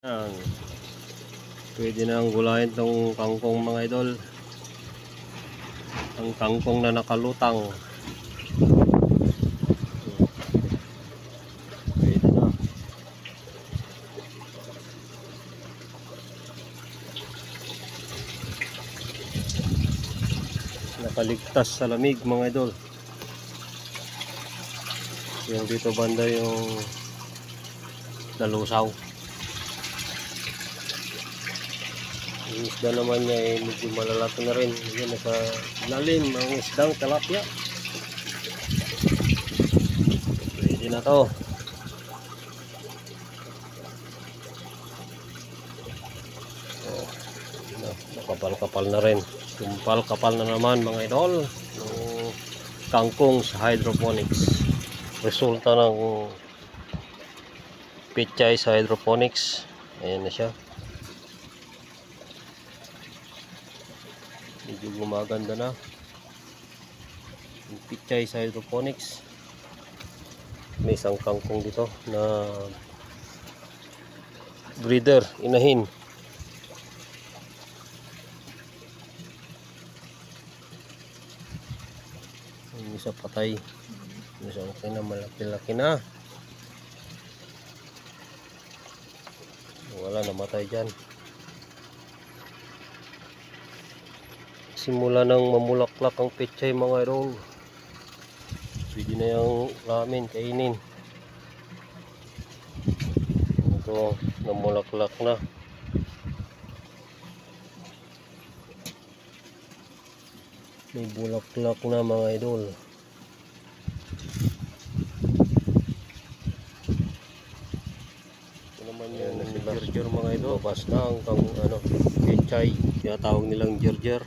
Yan. Pwede na ang gulayin tong kangkong mga idol. Ang kangkong na nakalutang. Pwede na. Nakaligtas sa lamig mga idol. Yung dito banda yung nalusaw. Yung isda naman niya medyo malalaki na rin. Yan nasa lalim ang isdang tilapia. Pwede na to. Kapal-kapal na rin. Kapal na naman mga idol. Yung kangkong sa hydroponics. Resulta ng pechay sa hydroponics. Ayan na siya. Medyo gumaganda na yung pechay sa hydroponics. May isang kangkong dito na breeder, inahin. Yung isa patay, yung isa okay na, malaki-laki na. Wala, namatay dyan. Simula nang mamulaklak ang pechay mga idol, pwede na yung ramen kainin. Ito, namulaklak na. May bulaklak na mga idol. Ito naman yung gerger mga idol. Babas na ang pechay. Tinatawag nilang gerger.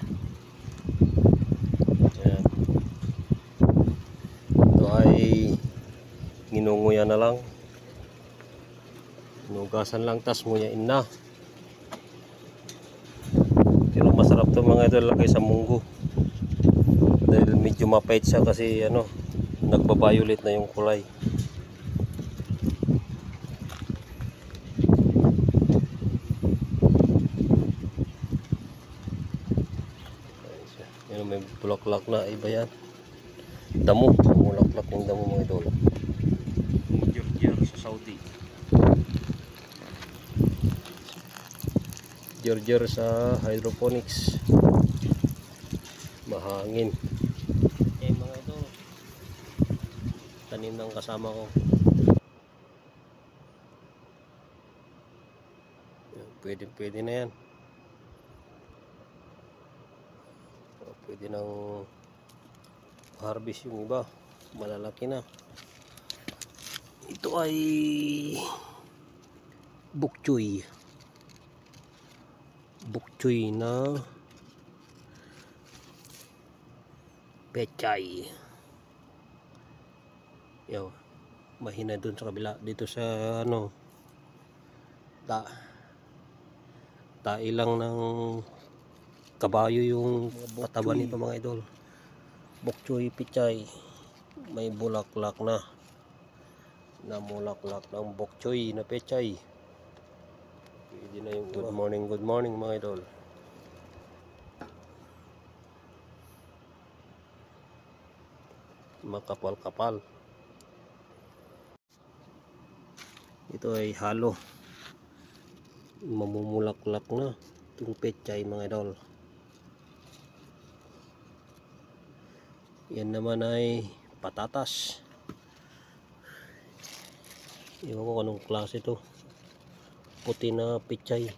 Ayan. Ito ay nginunguya na lang. Inugasan lang, tas nguyain na. Pero masarap to mga idol, lagay sa munggo. Dahil medyo mapait siya kasi nagba-violet na yung kulay. Yan, may bulaklak na, iba yan. Damo, bulaklak yung damo mga idol. Gerger sa Saudi. Gerger sa hydroponics. Mahangin. Okay mga idol, tanim ng kasama ko. Pwede na yan. Pwede nang harvest yung iba, malalaki na. Ito ay bukchoy na pechay. Yo, mahina dun sa kabila. Dito sa tai lang ng kabayo yung pataba nito mga idol. Bukchoy pechay. May bulaklak na. Namulaklak ng bukchoy na pechay. Pwede na yung good morning mga idol. Makapal-kapal. Ito ay halo. Mamumulaklak na itong pechay mga idol. Yan naman ay patatas. Iwan ko anong klase ito. Puti na pechay.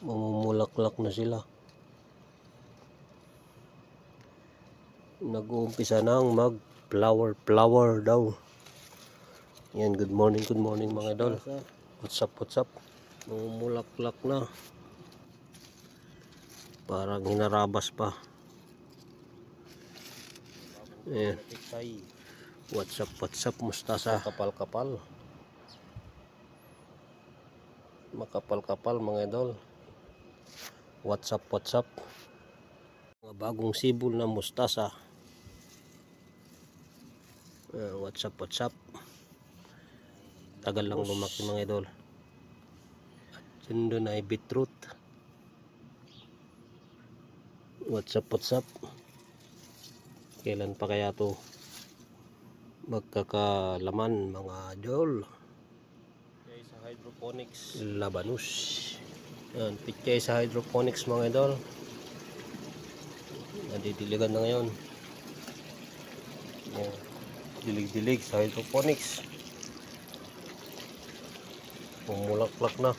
Mamumulaklak na sila. Nag-uumpisa nang mag flower daw. Yan, good morning mga idol. What's up? Mamumulaklak na. Parang hinarabas pa. Ayan. What's up mustasa. Makapal-kapal mga idol. What's up? Mga bagong sibol na mustasa. What's up? tagal lang lumaki mga idol. Dyan ay beetroot. What's up? Kailan pa kaya to magkakalaman mga idol? Pichay sa hydroponics Labanus. Yan, pichay sa hydroponics mga idol. Nadidiligan na ngayon. Yan, dilig-dilig sa hydroponics. Pumulaklak na.